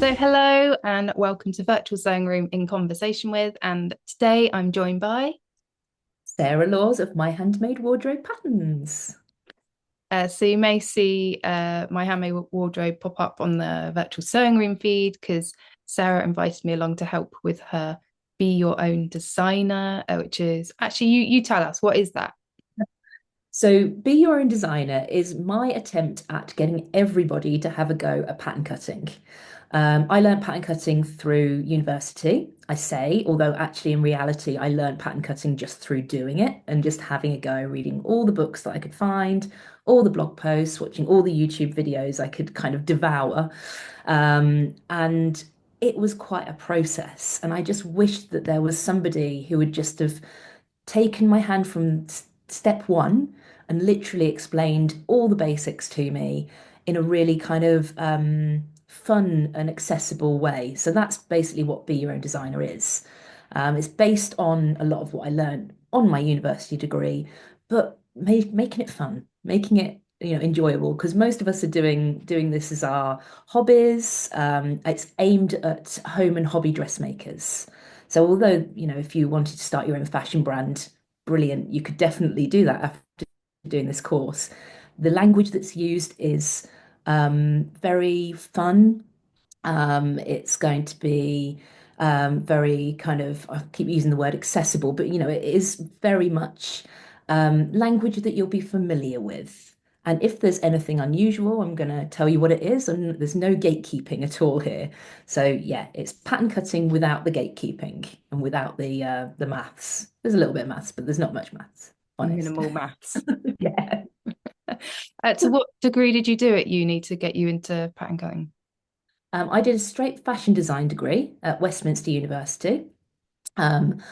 So, hello and welcome to Virtual Sewing Room in Conversation with. And today I'm joined by, Sarah Laws of My Handmade Wardrobe Patterns. so you may see my Handmade Wardrobe pop up on the Virtual Sewing Room feed because Sarah invited me along to help with her Be Your Own Designer, which is actually, you tell us, what is that? So, Be Your Own Designer is my attempt at getting everybody to have a go at pattern cutting. I learned pattern cutting through university, I say, although actually in reality, I learned pattern cutting just through doing it and just having a go, reading all the books that I could find, all the blog posts, watching all the YouTube videos I could kind of devour. And it was quite a process. And I just wished that there was somebody who would just have taken my hand from step one and literally explained all the basics to me in a really kind of fun and accessible way. So that's basically what Be Your Own Designer is. It's based on a lot of what I learned on my university degree, but making it fun, making it enjoyable because most of us are doing this as our hobbies. It's aimed at home and hobby dressmakers. So although, if you wanted to start your own fashion brand, brilliant, you could definitely do that after doing this course. The language that's used is very fun. It's going to be very kind of, I keep using the word accessible, but it is very much language that you'll be familiar with. And if there's anything unusual, I'm going to tell you what it is, and there's no gatekeeping at all here. So yeah, it's pattern cutting without the gatekeeping and without the maths. There's a little bit of maths, but there's not much maths, honest. Minimal maths. Yeah. To what degree did you do at uni to get you into pattern cutting? I did a straight fashion design degree at Westminster University. Um,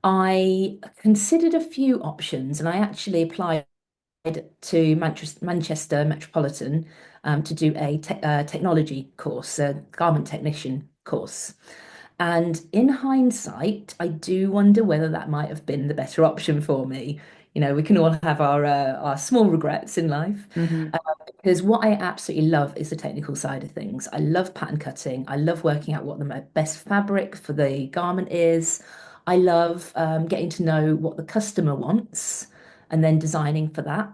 I considered a few options and I actually applied to Manchester Metropolitan to do a technology course, a garment technician course. And in hindsight, I do wonder whether that might have been the better option for me. We can all have our small regrets in life. Hmm. Uh, because what I absolutely love is the technical side of things. I love pattern cutting. I love working out what the best fabric for the garment is. I love getting to know what the customer wants and then designing for that.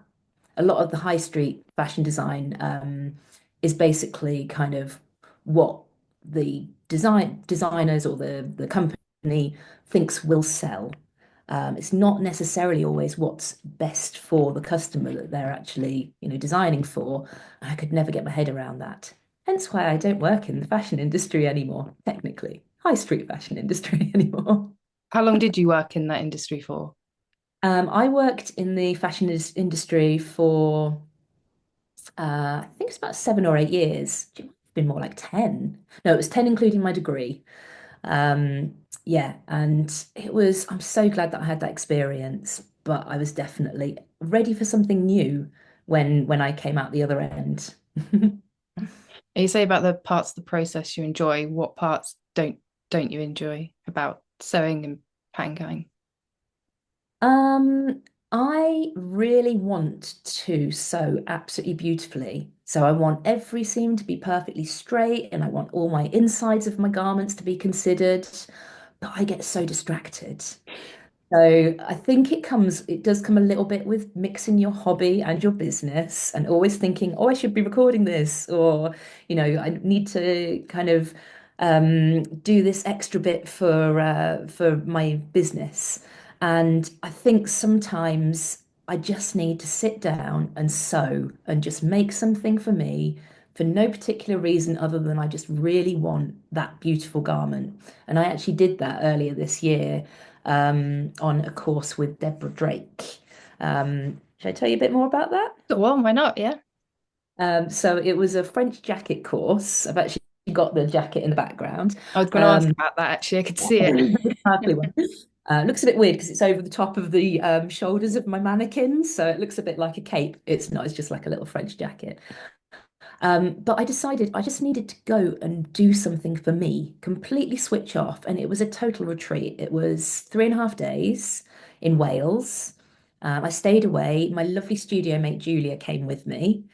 A lot of the high street fashion design is basically kind of what the designers or the company thinks will sell. It's not necessarily always what's best for the customer that they're actually, designing for. I could never get my head around that. Hence why I don't work in the fashion industry anymore, technically. High street fashion industry anymore. How long did you work in that industry for? I worked in the fashion industry for I think it's about 7 or 8 years. It might have been more like 10. No, it was 10 including my degree. Um, yeah, and I'm so glad that I had that experience, but I was definitely ready for something new when I came out the other end. You say about the parts of the process you enjoy. What parts don't you enjoy about sewing and pattern cutting? Um, I really want to sew absolutely beautifully. So I want every seam to be perfectly straight, and I want all my insides of my garments to be considered, but I get so distracted. So I think it does come a little bit with mixing your hobby and your business and always thinking, oh, I should be recording this, or, I need to kind of do this extra bit for my business. And I think sometimes I just need to sit down and sew and just make something for me for no particular reason other than I just really want that beautiful garment. And I actually did that earlier this year on a course with Deborah Drake. Should I tell you a bit more about that? Go on, why not? Yeah. So it was a French jacket course. I've actually got the jacket in the background. I was going to ask Um, about that actually. I could see it. Sparkly one. Looks a bit weird because it's over the top of the shoulders of my mannequin, so it looks a bit like a cape. It's not, it's just like a little French jacket. But I decided I just needed to go and do something for me, completely switch off. And it was a total retreat. It was 3.5 days in Wales. I stayed away. My lovely studio mate Julia came with me,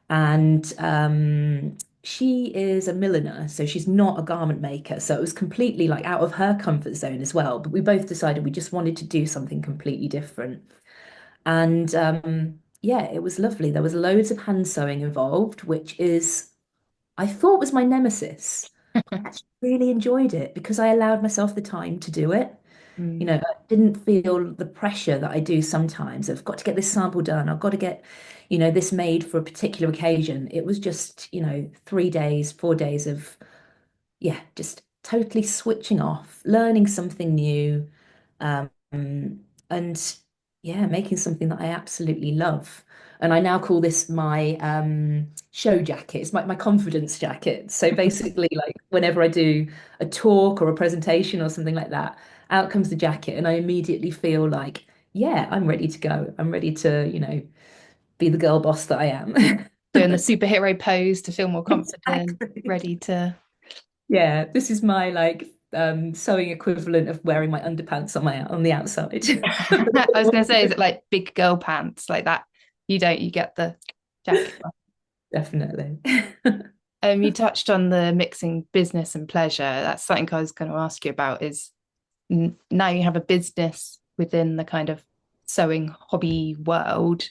and she is a milliner, so she's not a garment maker. So it was completely like out of her comfort zone as well. But we both decided we just wanted to do something completely different. And yeah, it was lovely. There was loads of hand sewing involved, which is I thought was my nemesis. I actually really enjoyed it because I allowed myself the time to do it. Mm. I didn't feel the pressure that I do sometimes. I've got to get this sample done. I've got to get, this made for a particular occasion. It was just, 3 days, 4 days of, yeah, just totally switching off, learning something new, um, and yeah, making something that I absolutely love. And I now call this my show jacket. It's my confidence jacket. So basically, like whenever I do a talk or a presentation or something like that, out comes the jacket, and I immediately feel like, yeah, I'm ready to go. I'm ready to, be the girl boss that I am. Doing the superhero pose to feel more confident, Exactly. ready to. Yeah, this is my like sewing equivalent of wearing my underpants on the outside. I was going to say, is it like big girl pants like that? You get the jacket. Definitely. You touched on the mixing business and pleasure. That's something I was going to ask you about is now you have a business within the kind of sewing hobby world.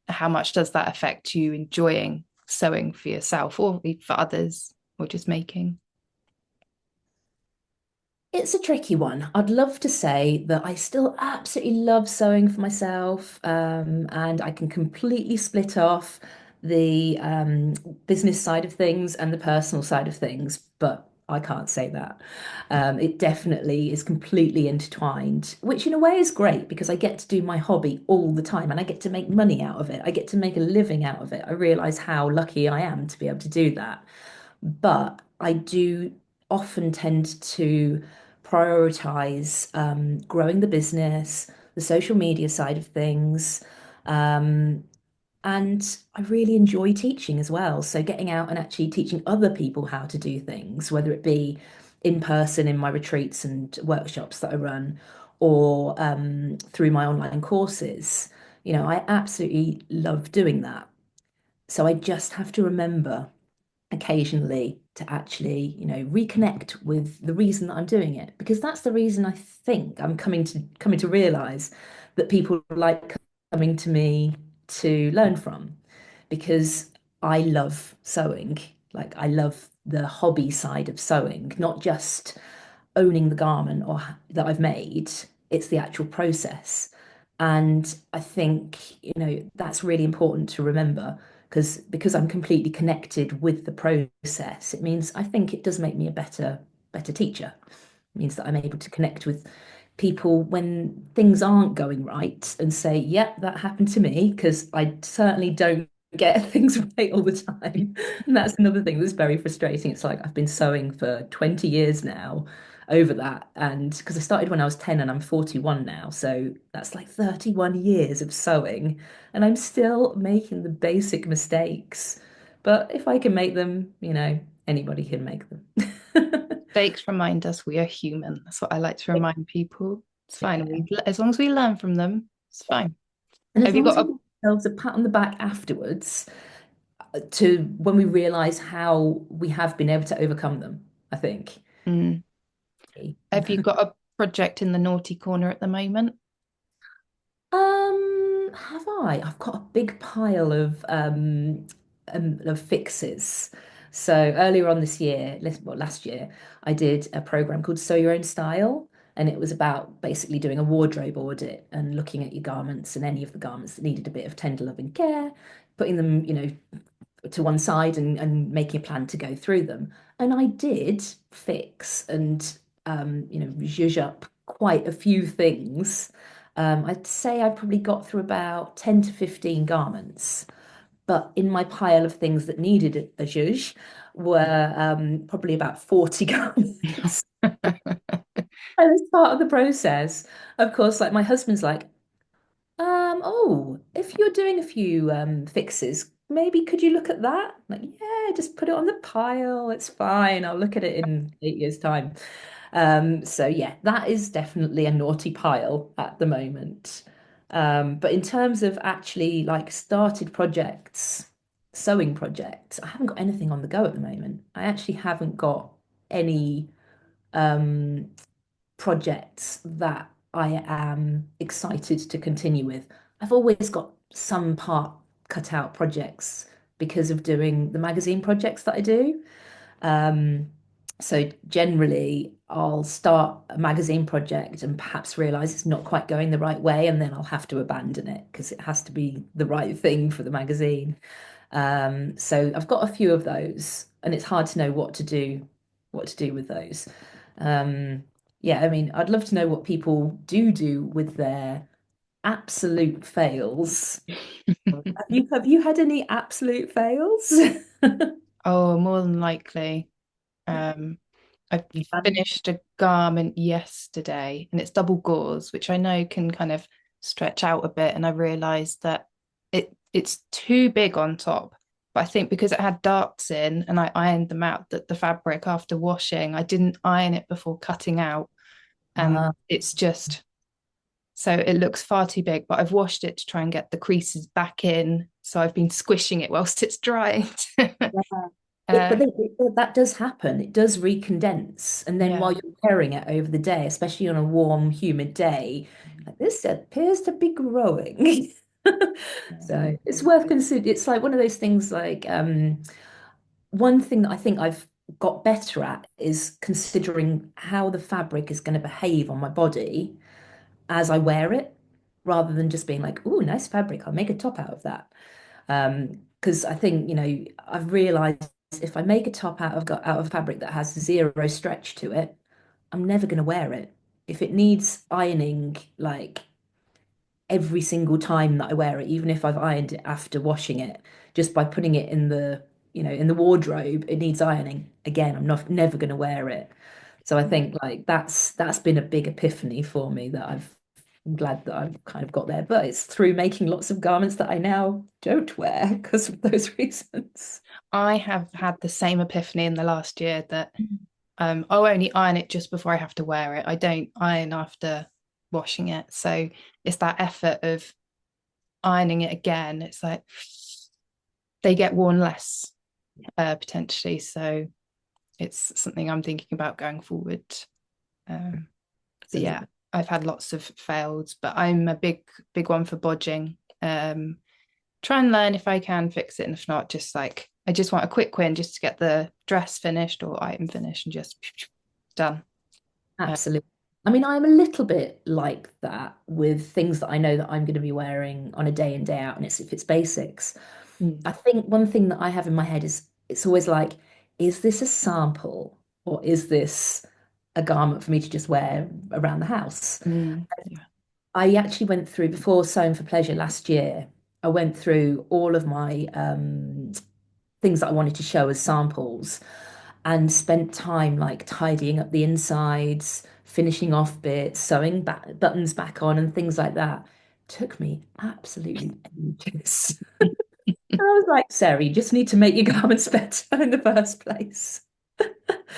How much does that affect you enjoying sewing for yourself or for others or just making? It's a tricky one. I'd love to say that I still absolutely love sewing for myself, and I can completely split off the business side of things and the personal side of things, but I can't say that. It definitely is completely intertwined, which in a way is great because I get to do my hobby all the time and I get to make money out of it. I get to make a living out of it. I realize how lucky I am to be able to do that. But I do often tend to prioritize growing the business, the social media side of things. Um, and I really enjoy teaching as well. So getting out and actually teaching other people how to do things, whether it be in person in my retreats and workshops that I run, or through my online courses. I absolutely love doing that. So I just have to remember occasionally to actually, reconnect with the reason that I'm doing it, because that's the reason I think I'm coming to realize that people like coming to me to learn from, because I love sewing. Like I love the hobby side of sewing, not just owning the garment or that I've made. It's the actual process. And I think, that's really important to remember because I'm completely connected with the process. It means I think it does make me a better teacher. It means that I'm able to connect with people when things aren't going right and say, yep, that happened to me, because I certainly don't get things right all the time. And that's another thing that's very frustrating. It's like I've been sewing for 20 years now over that. And because I started when I was 10 and I'm 41 now. So that's like 31 years of sewing. And I'm still making the basic mistakes. But if I can make them, anybody can make them. Mistakes remind us we are human. That's what I like to remind people. It's fine. Yeah. As long as we learn from them, it's fine. And as Have you long as got we a give ourselves a pat on the back afterwards, to when we realize how we have been able to overcome them, I think. mm, have you got a project in the naughty corner at the moment? Have I? I've got a big pile of fixes. So earlier on this year, well, last year, I did a program called Sew Your Own Style, and it was about basically doing a wardrobe audit and looking at your garments and any of the garments that needed a bit of tender loving care, putting them, to one side and making a plan to go through them. And I did fix and zhuzh up quite a few things. I'd say I probably got through about 10 to 15 garments. But in my pile of things that needed a zhuzh were probably about 40 garments. And as part of the process, of course, like my husband's like, oh, if you're doing a few fixes, maybe could you look at that? Like, yeah, just put it on the pile. It's fine. I'll look at it in 8 years' time. So yeah, that is definitely a naughty pile at the moment. But in terms of actually like started projects, sewing projects, I haven't got anything on the go at the moment. I actually haven't got any um, projects that I am excited to continue with. I've always got some part cut out projects because of doing the magazine projects that I do. Um, so generally, I'll start a magazine project and perhaps realize it's not quite going the right way, and then I'll have to abandon it because it has to be the right thing for the magazine. So I've got a few of those, and it's hard to know what to do with those. Um, yeah, I mean, I'd love to know what people do with their absolute fails. Have you had any absolute fails? Oh, more than likely. Um, I finished a garment yesterday and it's double gauze, which I know can kind of stretch out a bit. And I realized that it's too big on top. But I think because it had darts in and I ironed them out, that the fabric after washing, I didn't iron it before cutting out. And Uh, it's just so it looks far too big, but I've washed it to try and get the creases back in. So I've been squishing it whilst it's drying. yeah. uh, That does happen. It does recondense. And then while yeah. you're wearing it over the day, especially on a warm, humid day, like this appears to be growing. So it's worth considering. It's like one of those things like one thing that I think I've got better at is considering how the fabric is going to behave on my body as I wear it, rather than just being like, "Oh, nice fabric. I'll make a top out of that." Because I think, I've realized if I make a top out of fabric that has zero stretch to it, I'm never going to wear it. If it needs ironing, like every single time that I wear it, even if I've ironed it after washing it, just by putting it in the wardrobe, it needs ironing. Again, I'm not never going to wear it. So I think like that's been a big epiphany for me that I'm glad that I've kind of got there. But it's through making lots of garments that I now don't wear because of those reasons. I have had the same epiphany in the last year that I'll only iron it just before I have to wear it. I don't iron after washing it. So it's that effort of ironing it again. It's like they get worn less potentially. So it's something I'm thinking about going forward. Um, but yeah, Absolutely. I've had lots of fails, but I'm a big one for bodging. Try and learn if I can fix it, and if not, just like I just want a quick win just to get the dress finished or item finished and just done. Uh, Absolutely. I mean, I'm a little bit like that with things that I know that I'm going to be wearing on a day in, day out, and if it's basics. mm, I think one thing that I have in my head is it's always like, is this a sample or is this a garment for me to just wear around the house? yeah. I actually went through before Sewing for Pleasure last year. I went through all of my things that I wanted to show as samples and spent time like tidying up the insides, finishing off bits, sewing back buttons back on, and things like that. Took me absolutely ages. I was like, Sarah, you just need to make your garments better in the first place.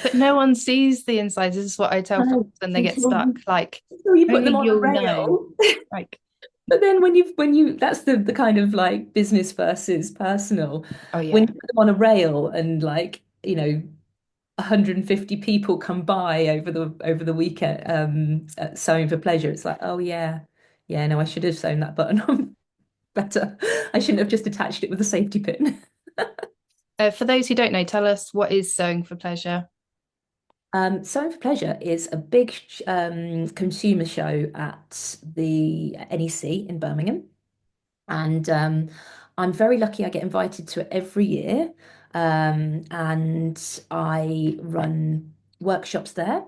But no one sees the insides. This is what I tell folks No, when they get until stuck. you, Like until you put only them on a you'll know. rail. Like, But then when you that's the kind of like business versus personal. oh When yeah. you put them on a rail and like, 150 people come by over the weekend sewing for pleasure, it's like, oh yeah. Yeah, no, I should have sewn that button on better. I shouldn't have just attached it with a safety pin. For those who don't know, tell us what is sewing for pleasure. Sewing for Pleasure is a big consumer show at the NEC in Birmingham. And I'm very lucky I get invited to it every year. And I run workshops there.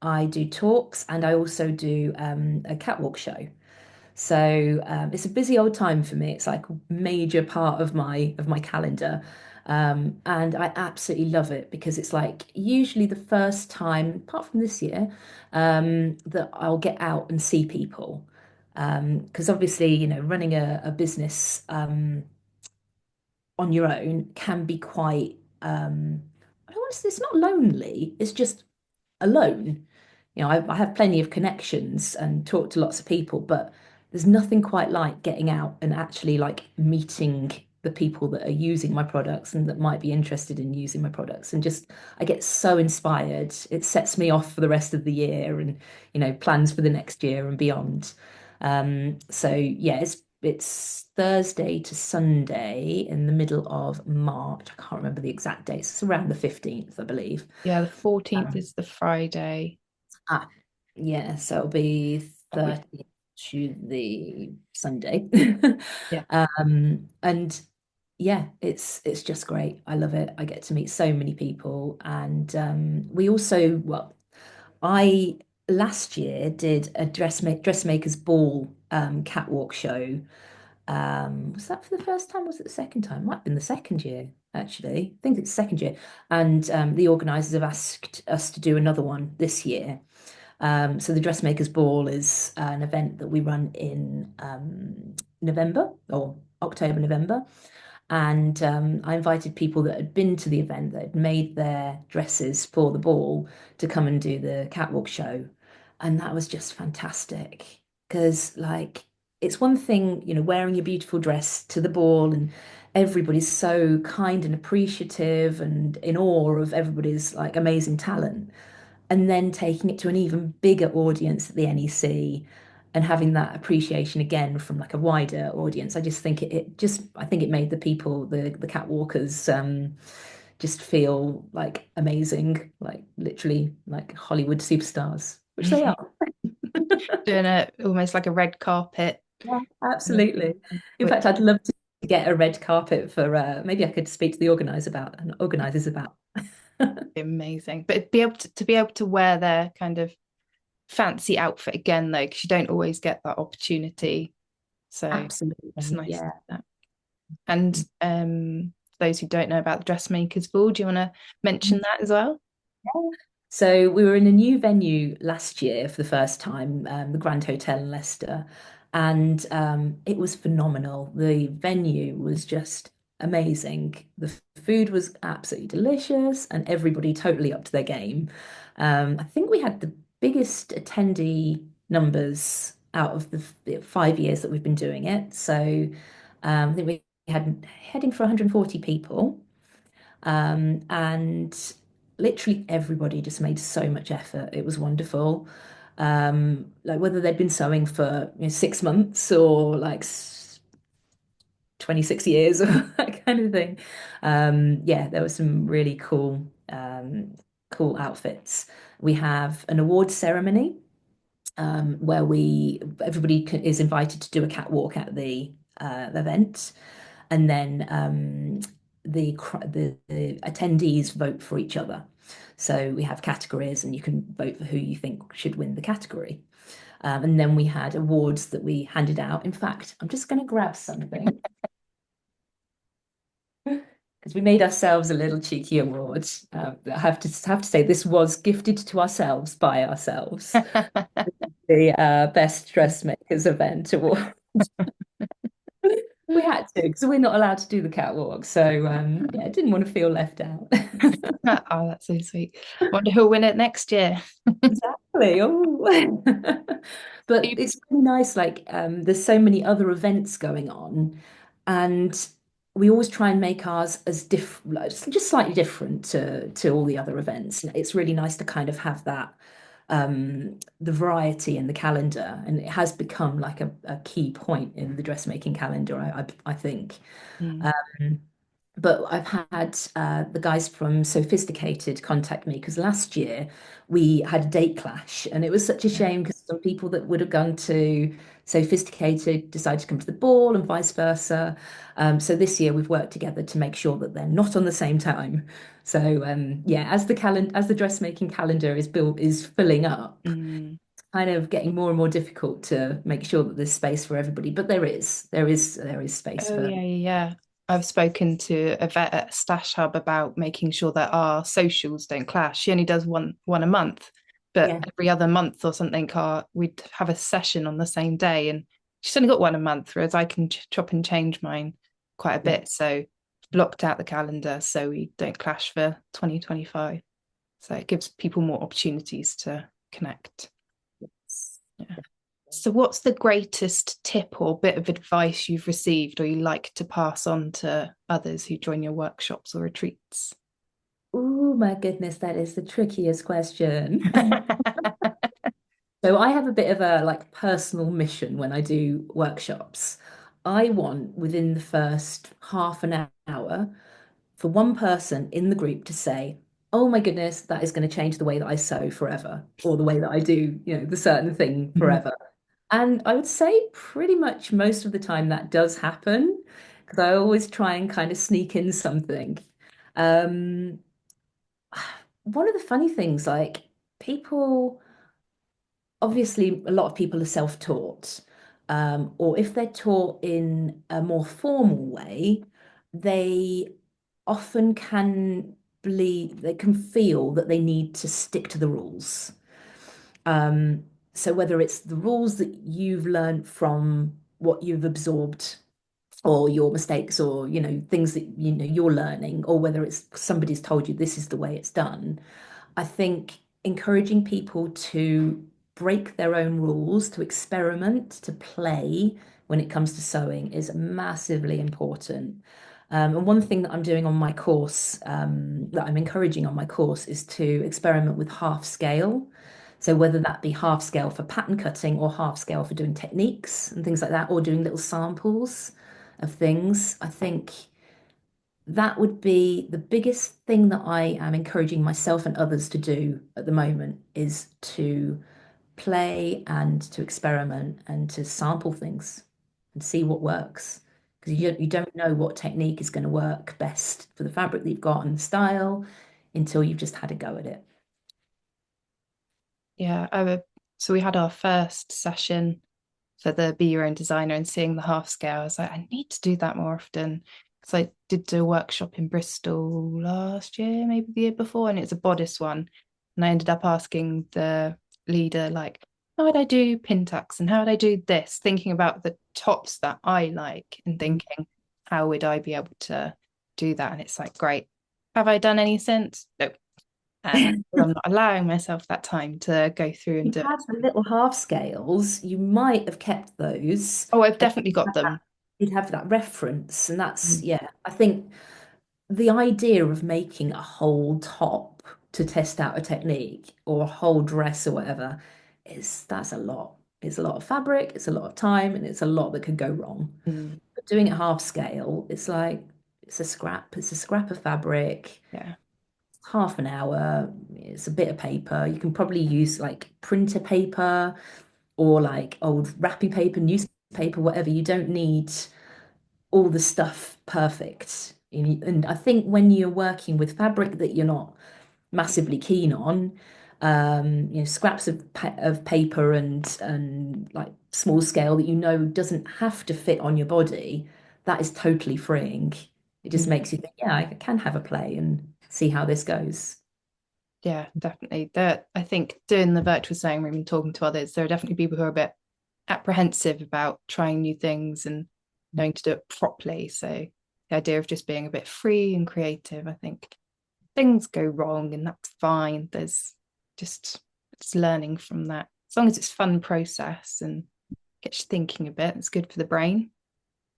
I do talks and I also do a catwalk show. So it's a busy old time for me. It's like a major part of my calendar. And I absolutely love it because it's like usually the first time, apart from this year, that I'll get out and see people. Because obviously, running a business on your own can be quite, I don't want to say it's not lonely, it's just alone. I have plenty of connections and talk to lots of people, but there's nothing quite like getting out and actually like meeting the people that are using my products and that might be interested in using my products. And just, I get so inspired. It sets me off for the rest of the year and, plans for the next year and beyond. So yeah, it's Thursday to Sunday in the middle of March. I can't remember the exact dates. It's around the 15th, I believe. Yeah, the 14th Um, is the Friday. ah, yeah, so it'll be That week. 30th to the Sunday. Yeah. And yeah, it's just great. I love it. I get to meet so many people. And we also, well, I last year did a dressmakers ball catwalk show. Was that for the first time? Was it the second time? Might have been the second year, actually. I think it's the second year. And the organisers have asked us to do another one this year. So the Dressmakers Ball is an event that we run in November or October, November. And I invited people that had been to the event, that had made their dresses for the ball, to come and do the catwalk show. And that was just fantastic. Because, like, it's one thing, wearing your beautiful dress to the ball, and everybody's so kind and appreciative and in awe of everybody's like amazing talent. And then taking it to an even bigger audience at the NEC and having that appreciation again from like a wider audience. I just think I think it made the people, the catwalkers, just feel like amazing, like literally like Hollywood superstars, which they are. Doing a almost like a red carpet. Yeah, absolutely. In Which fact, I'd love to get a red carpet for maybe I could speak to the organisers about. would be amazing. But be able to be able to wear their kind of fancy outfit again though, because you don't always get that opportunity. So it's Absolutely. nice to Yeah. do that. And for those who don't know about the Dressmakers Ball, do you want to mention that as well? So we were in a new venue last year for the first time, the Grand Hotel in Leicester, and it was phenomenal. The venue was just amazing. The food was absolutely delicious, and everybody totally up to their game. I think we had the biggest attendee numbers out of the 5 years that we've been doing it. So I think we had heading for 140 people. And literally everybody just made so much effort. It was wonderful. Like whether they'd been sewing for 6 months or like 26 years or that kind of thing. Yeah, there were some really cool outfits. We have an award ceremony where everybody is invited to do a catwalk at the event, and then the attendees vote for each other. So we have categories, and you can vote for who you think should win the category. And then we had awards that we handed out. In fact, I'm just going to grab something because we made ourselves a little cheeky award. I have to say this was gifted to ourselves by ourselves. The Best Dressmakers Event Award. We had to because we're not allowed to do the catwalk. So yeah, I didn't want to feel left out. Oh, that's so sweet. Wonder who'll win it next year. Exactly. Oh. But it's really nice, like there's so many other events going on, and we always try and make ours as different, like, just slightly different to all the other events. And it's really nice to kind of have that the variety in the calendar, and it has become like a key point in the dressmaking calendar, I think. Mm. Um, but I've had the guys from Sophisticated contact me because last year we had a date clash, and it was such a Yeah. shame because some people that would have gone to Sophisticated decided to come to the ball and vice versa. So this year we've worked together to make sure that they're not on the same time. So yeah, as the dressmaking calendar is filling up, Mm. kind of getting more and more difficult to make sure that there's space for everybody. But there is space Oh for. yeah, yeah, yeah. I've spoken to a vet at Stash Hub about making sure that our socials don't clash. She only does one a month, but Yeah. every other month or something, we'd have a session on the same day, and she's only got one a month, whereas I can chop and change mine quite a Yeah. bit. So blocked out the calendar so we don't clash for 2025. So it gives people more opportunities to connect. Yeah. So, what's the greatest tip or bit of advice you've received or you like to pass on to others who join your workshops or retreats? Oh my goodness, that is the trickiest question. So I have a bit of a like personal mission when I do workshops. I want within the first half an hour for one person in the group to say, "Oh my goodness, that is going to change the way that I sew forever, or the way that I do, the certain thing Mhm. forever." And I would say pretty much most of the time that does happen because I always try and kind of sneak in something. Um, One of the funny things, like people, obviously, a lot of people are self-taught, or if they're taught in a more formal way, they often can believe, they can feel that they need to stick to the rules. Um, so whether it's the rules that you've learned from what you've absorbed or your mistakes or things that you're learning or whether it's somebody's told you this is the way it's done. I think encouraging people to break their own rules, to experiment, to play when it comes to sewing is massively important. And one thing that I'm doing on my course, that I'm encouraging on my course, is to experiment with half scale. So whether that be half scale for pattern cutting or half scale for doing techniques and things like that, or doing little samples of things, I think that would be the biggest thing that I am encouraging myself and others to do at the moment is to play and to experiment and to sample things and see what works. Because you don't know what technique is going to work best for the fabric that you've got and the style until you've just had a go at it. Yeah, so we had our first session for the Be Your Own Designer and seeing the half scale. I was like, I need to do that more often. Because I did do a workshop in Bristol last year, maybe the year before, and it's a bodice one. And I ended up asking the leader, like, how would I do pin tucks and how would I do this? Thinking about the tops that I like and thinking, how would I be able to do that? And it's like, great. Have I done any since? No. And I'm not allowing myself that time to go through and You do it. have the little half scales, you might have kept those. Oh, I've And definitely got them. you'd have that reference. And that's, Mm. yeah, I think the idea of making a whole top to test out a technique or a whole dress or whatever is that's a lot. It's a lot of fabric, it's a lot of time, and it's a lot that could go wrong. Mm. But doing it half scale, it's like it's a scrap of fabric, Yeah. half an hour, it's a bit of paper. You can probably use like printer paper or like old wrapping paper, newspaper, whatever. You don't need all the stuff perfect. And I think when you're working with fabric that you're not massively keen on, scraps of paper and like small scale that doesn't have to fit on your body, that is totally freeing. It just Mm. makes you think, yeah, I can have a play and see how this goes. Yeah, definitely. I think doing the virtual sewing room and talking to others, there are definitely people who are a bit apprehensive about trying new things and knowing to do it properly. So the idea of just being a bit free and creative, I think things go wrong and that's fine. There's just it's learning from that. As long as it's fun process and gets you thinking a bit, it's good for the brain.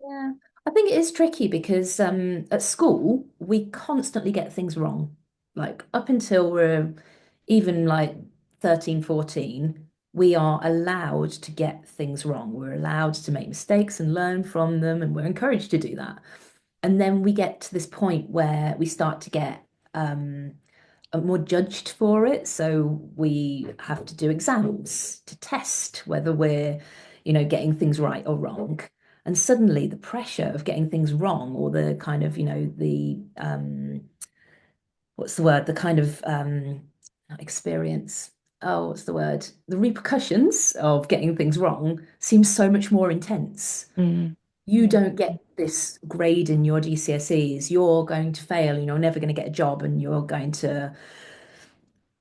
Yeah, I think it is tricky because at school we constantly get things wrong. Like up until we're even like 13, 14, we are allowed to get things wrong. We're allowed to make mistakes and learn from them, and we're encouraged to do that. And then we get to this point where we start to get um, more judged for it. So we have to do exams to test whether we're, getting things right or wrong. And suddenly the pressure of getting things wrong or the kind of, the what's the word? The kind of not experience. Oh, what's the word? The repercussions of getting things wrong seems so much more intense. Mm. You don't get this grade in your GCSEs. You're going to fail and you're never going to get a job and you're going to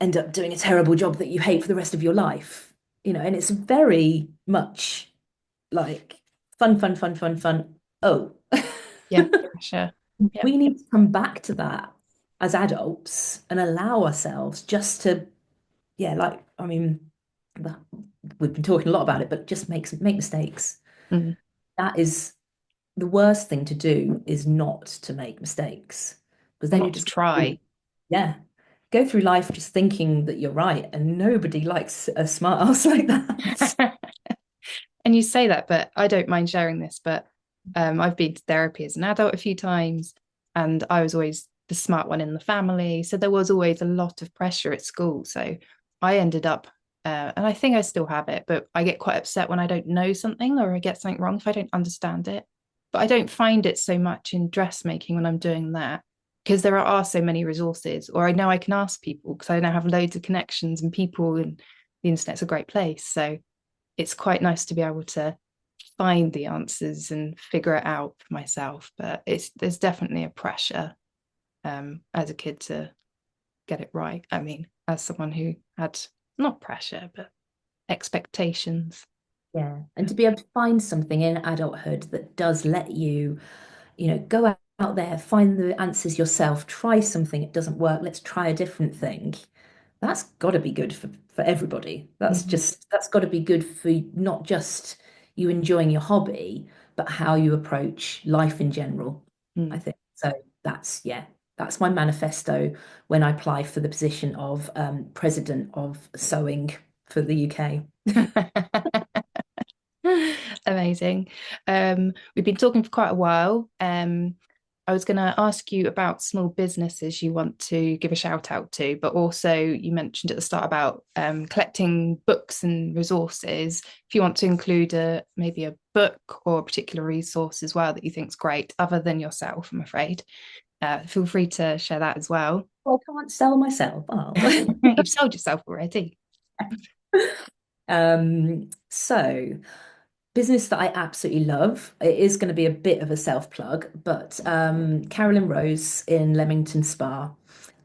end up doing a terrible job that you hate for the rest of your life. And it's very much like fun, fun, fun, fun, fun. Oh, Yeah, sure. Yeah. we need to come back to that as adults and allow ourselves just to, yeah, like, I mean, the, we've been talking a lot about it, but just make mistakes. Mm. That is the worst thing to do, is not to make mistakes, because Or then you not to just try. yeah, go through life just thinking that you're right, and nobody likes a smart ass like that. And you say that, but I don't mind sharing this. But I've been to therapy as an adult a few times, and I was always the smart one in the family. So there was always a lot of pressure at school. So I ended up, and I think I still have it, but I get quite upset when I don't know something or I get something wrong if I don't understand it. But I don't find it so much in dressmaking when I'm doing that because there are so many resources, or I know I can ask people because I now have loads of connections and people, and the internet's a great place. So it's quite nice to be able to find the answers and figure it out for myself. But there's definitely a pressure as a kid to get it right. I mean, as someone who had not pressure, but expectations. Yeah, and to be able to find something in adulthood that does let you, go out there, find the answers yourself, try something, it doesn't work, let's try a different thing. That's got to be good for everybody. Mm-hmm. That's got to be good for not just you enjoying your hobby, but how you approach life in general, I Mm. think. So yeah, that's my manifesto when I apply for the position of president of sewing for the UK. Amazing. We've been talking for quite a while. I was going to ask you about small businesses you want to give a shout out to, but also you mentioned at the start about collecting books and resources. If you want to include maybe a book or a particular resource as well that you think is great, other than yourself, I'm afraid, feel free to share that as well. Well, I can't sell myself. Oh. You've sold yourself already. So business that I absolutely love. It is going to be a bit of a self plug, but Carolyn Rose in Leamington Spa.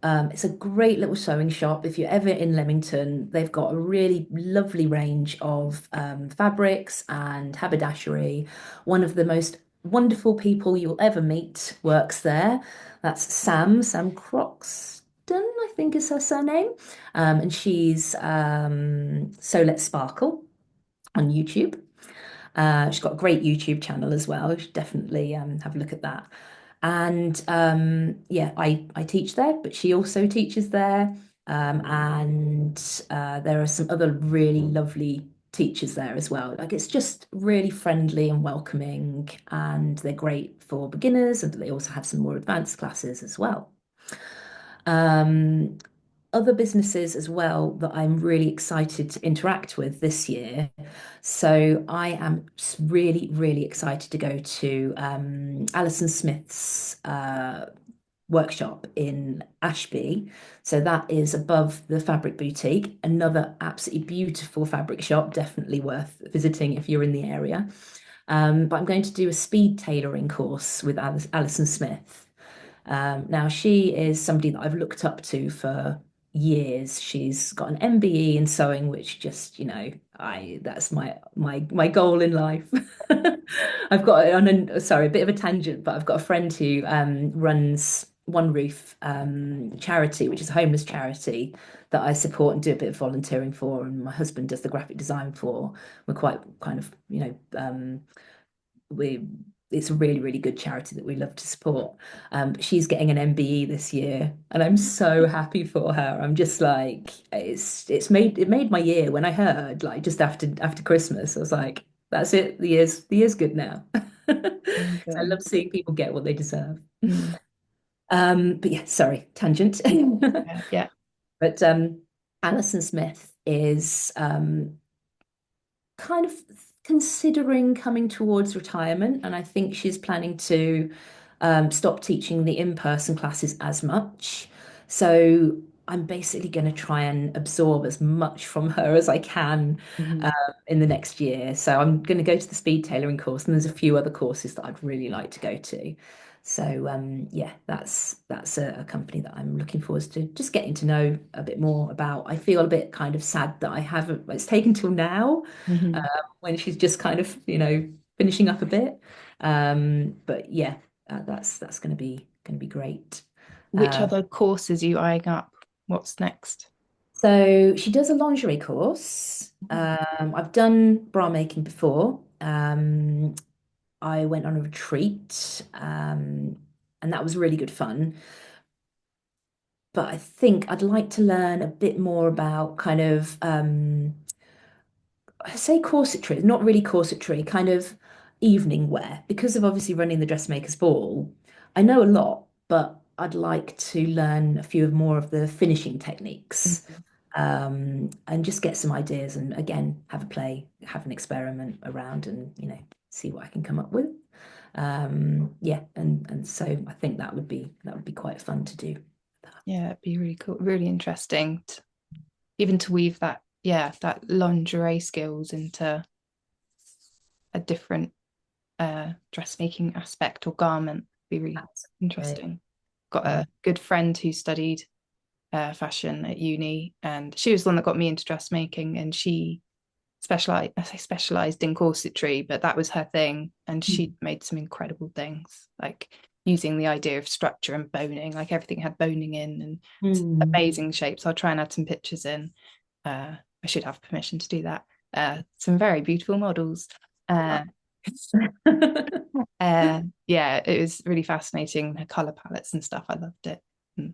It's a great little sewing shop. If you're ever in Leamington, they've got a really lovely range of fabrics and haberdashery. One of the most wonderful people you'll ever meet works there. That's Sam Croxton, I think is her surname. And she's So Let's Sparkle on YouTube. She's got a great YouTube channel as well. You should definitely have a look at that. And yeah, I teach there, but she also teaches there. And there are some other really lovely teachers there as well. Like it's just really friendly and welcoming, and they're great for beginners, and they also have some more advanced classes as well. Um, Other businesses as well that I'm really excited to interact with this year. So I am really, really excited to go to Alison Smith's workshop in Ashby. So that is above the Fabric Boutique, another absolutely beautiful fabric shop, definitely worth visiting if you're in the area. But I'm going to do a speed tailoring course with Alison Smith. Now, she is somebody that I've looked up to for years. She's got an MBE in sewing, which just, I that's my goal in life. I've got sorry, a bit of a tangent, but I've got a friend who runs One Roof charity, which is a homeless charity that I support and do a bit of volunteering for, and my husband does the graphic design for. We're quite kind of, we it's a really, really good charity that we love to support. But she's getting an MBE this year, and I'm so happy for her. I'm just like, it made my year when I heard like just after Christmas. I was like, that's it. The year's good now. So I love Amazing. seeing people get what they deserve. Mm. But yeah, sorry, tangent. Yeah, yeah. But Alison Smith is kind of considering coming towards retirement, and I think she's planning to stop teaching the in-person classes as much. So I'm basically going to try and absorb as much from her as I can Mhm. in the next year. So I'm going to go to the speed tailoring course, and there's a few other courses that I'd really like to go to. So yeah, that's a company that I'm looking forward to just getting to know a bit more about. I feel a bit kind of sad that I haven't. It's taken till now Mhm. when she's just kind of, finishing up a bit. But yeah, that's going to be great. Which Um, other courses are you eyeing up? What's next? So she does a lingerie course. I've done bra making before. I went on a retreat, and that was really good fun. But I think I'd like to learn a bit more about kind of I say corsetry, not really corsetry, kind of evening wear. Because of obviously running the Dressmakers Ball, I know a lot, but I'd like to learn a few of more of the finishing techniques, Mhm. and just get some ideas and again have a play, have an experiment around and see what I can come up with. Yeah, and so I think that would be quite fun to do. Yeah, it'd be really cool, really interesting, even to weave that, yeah, that lingerie skills into a different dressmaking aspect or garment. Be really Absolutely. interesting. Got Yeah. a good friend who studied fashion at uni, and she was the one that got me into dressmaking. And she specialized, I say specialized in corsetry, but that was her thing. And she made some incredible things, like using the idea of structure and boning, like everything had boning in and Mm. amazing shapes. I'll try and add some pictures in. I should have permission to do that. Some very beautiful models. Uh, yeah, it was really fascinating. The color palettes and stuff. I loved it. Mm.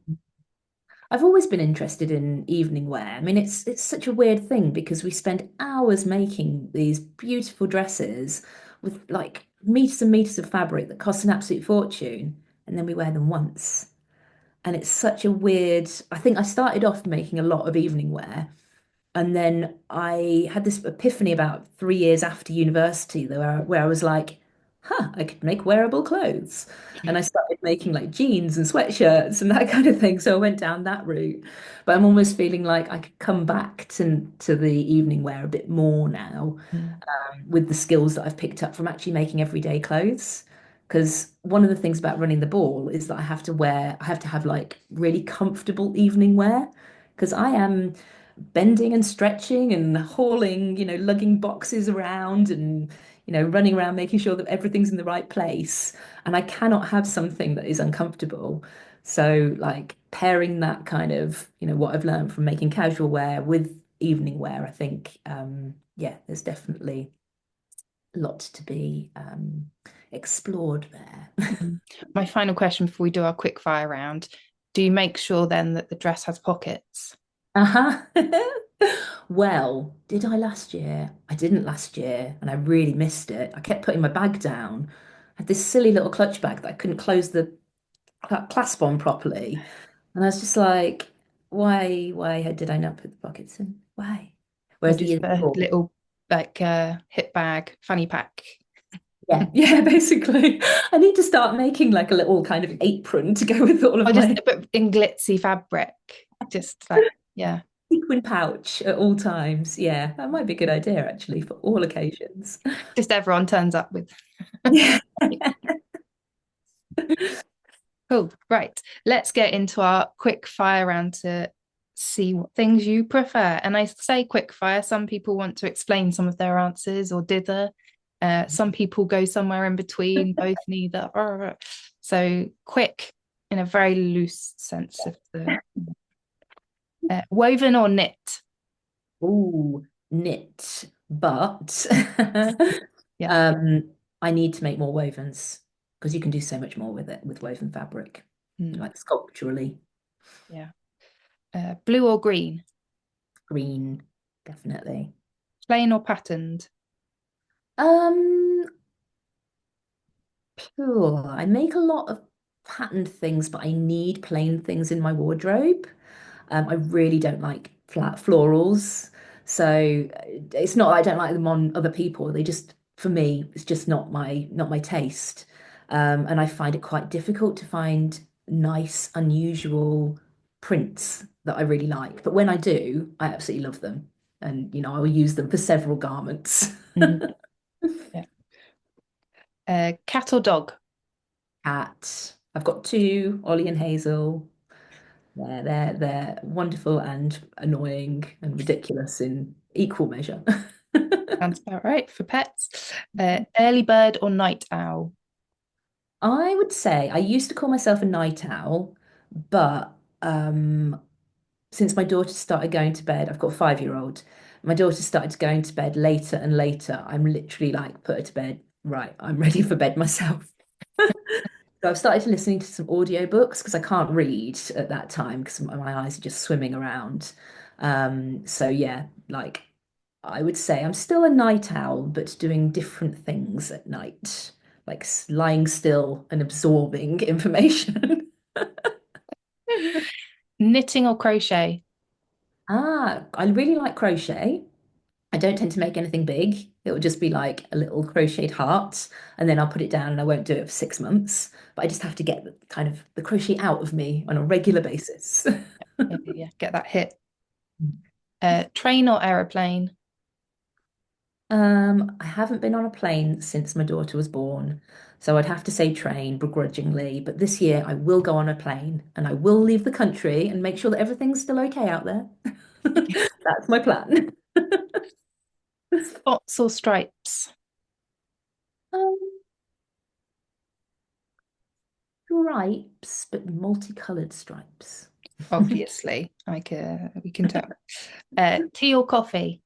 I've always been interested in evening wear. I mean, it's such a weird thing because we spend hours making these beautiful dresses with like meters and meters of fabric that cost an absolute fortune, and then we wear them once. And it's such a weird, I think I started off making a lot of evening wear, and then I had this epiphany about 3 years after university where I was like, huh, I could make wearable clothes. And I started making like jeans and sweatshirts and that kind of thing. So I went down that route. But I'm almost feeling like I could come back to the evening wear a bit more now, Mm. with the skills that I've picked up from actually making everyday clothes. Because one of the things about running the ball is that I have to have like really comfortable evening wear. Because I am bending and stretching and hauling, lugging boxes around and, running around making sure that everything's in the right place. And I cannot have something that is uncomfortable. So, like pairing that kind of, what I've learned from making casual wear with evening wear, I think, yeah, there's definitely a lot to be explored there. Mm. My final question before we do our quick fire round. Do you make sure then that the dress has pockets? Uh-huh. Well, did I last year? I didn't last year, and I really missed it. I kept putting my bag down. I had this silly little clutch bag that I couldn't close the clasp on properly. And I was just like, why did I not put the pockets in? Why? Or Whereas the just years a before, little like hip bag, fanny pack? yeah, yeah, basically. I need to start making like a little kind of apron to go with all Or of just my but in glitzy fabric. Just like, yeah. sequin pouch at all times. Yeah, that might be a good idea actually for all occasions. Just everyone turns up with. Yeah. Cool. Right. Let's get into our quick fire round to see what things you prefer. And I say quick fire, some people want to explain some of their answers or dither. Some people go somewhere in between, both neither. So quick in a very loose sense of the woven or knit. Ooh, knit, but Yeah. um, I need to make more wovens because you can do so much more with it with woven fabric, Mm, like sculpturally. yeah. Blue or green, Green, definitely. plain or patterned. Um, I make a lot of patterned things, but I need plain things in my wardrobe. I really don't like flat florals. So it's not that I don't like them on other people. They just, for me, it's just not my taste. And I find it quite difficult to find nice, unusual prints that I really like. But when I do, I absolutely love them. And I will use them for several garments. Mm, yeah. Cat or dog. Cat. I've got two, Ollie and Hazel. They're wonderful and annoying and ridiculous in equal measure. Sounds about right for pets. Early bird or night owl. I would say I used to call myself a night owl, but since my daughter started going to bed, I've got a 5-year-old. My daughter started going to bed later and later. I'm literally like, put her to bed. Right, I'm ready for bed myself. So I've started listening to some audiobooks because I can't read at that time because my eyes are just swimming around. So yeah, like I would say I'm still a night owl, but doing different things at night, like lying still and absorbing information. Knitting or crochet? I really like crochet. I don't tend to make anything big. It will just be like a little crocheted heart, and then I'll put it down and I won't do it for 6 months. But I just have to get the kind of the crochet out of me on a regular basis. Yeah, yeah, get that hit. Train or aeroplane? I haven't been on a plane since my daughter was born, so I'd have to say train begrudgingly. But this year I will go on a plane and I will leave the country and make sure that everything's still okay out there. That's my plan. Spots or stripes? Um, Stripes, but multicolored stripes. Obviously, we can tell. Tea or coffee?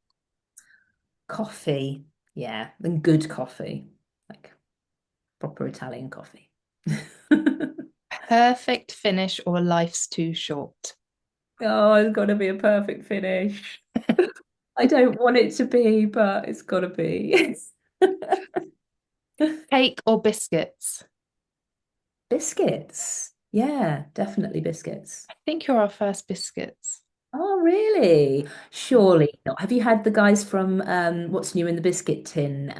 Coffee, yeah, and good coffee, like proper Italian coffee. Perfect finish or life's too short? Oh, it's got to be a perfect finish. I don't want it to be, but it's got to be. Cake or biscuits? Biscuits. Yeah, definitely biscuits. I think you're our first biscuits. Oh, really? Surely not. Have you had the guys from What's New in the Biscuit Tin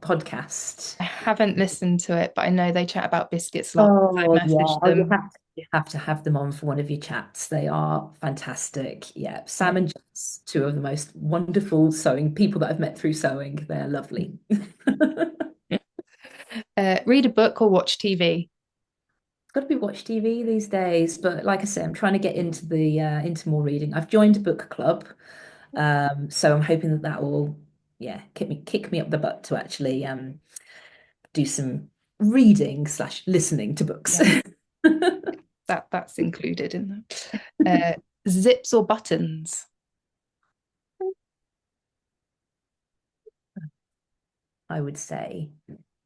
podcast? I haven't listened to it, but I know they chat about biscuits a lot. Oh, I yeah. messaged Oh, them. you have to have them on for one of your chats. They are fantastic. Yeah. Yeah. Sam and Jess, two of the most wonderful sewing people that I've met through sewing. They're lovely. Read a book or watch TV? Got to be watch TV these days, but like I say, I'm trying to get into the into more reading. I've joined a book club, so I'm hoping that that will, yeah, kick me up the butt to actually do some reading slash listening to books. Yeah, that's included in that. Zips or buttons? I would say,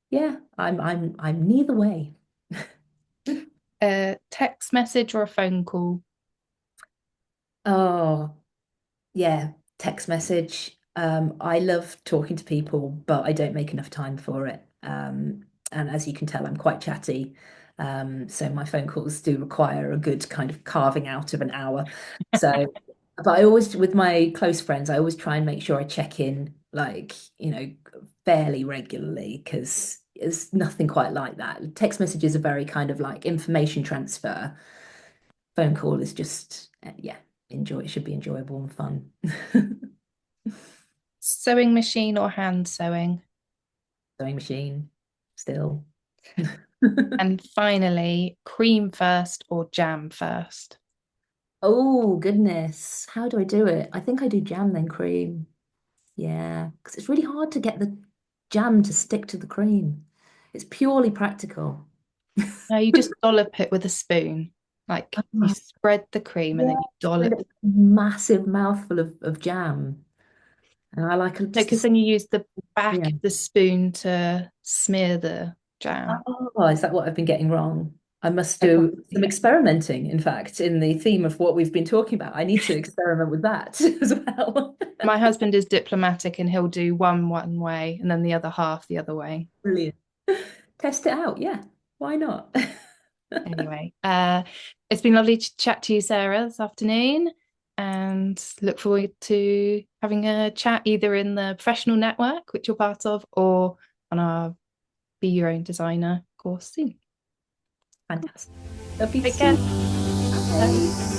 yeah, I'm neither way. Text message or a phone call? Oh, yeah, text message. I love talking to people, but I don't make enough time for it. And as you can tell, I'm quite chatty. So my phone calls do require a good kind of carving out of an hour. So, but I always, with my close friends, I always try and make sure I check in, like, fairly regularly because it's nothing quite like that. Text messages are very kind of like information transfer. Phone call is just, yeah, enjoy. It should be enjoyable and fun. Sewing machine or hand sewing? Sewing machine, still. And finally, cream first or jam first? Oh, goodness. How do I do it? I think I do jam then cream. Yeah, because it's really hard to get the jam to stick to the cream. It's purely practical. No, you just dollop it with a spoon. Like you Ah, spread the cream and yeah, then you and dollop. it's a massive mouthful of jam. And I like No, just because then you use the back yeah. of the spoon to smear the jam. Oh, is that what I've been getting wrong? I must I do some probably, experimenting, in fact, in the theme of what we've been talking about. I need to experiment with that as well. my husband is diplomatic and he'll do one way and then the other half the other way. Brilliant. Test it out. Yeah. Why not? Anyway, it's been lovely to chat to you, Sarah, this afternoon, and look forward to having a chat either in the professional network, which you're part of, or on our Be Your Own Designer course soon. Fantastic. Love you to Take see care. you. Bye. Bye.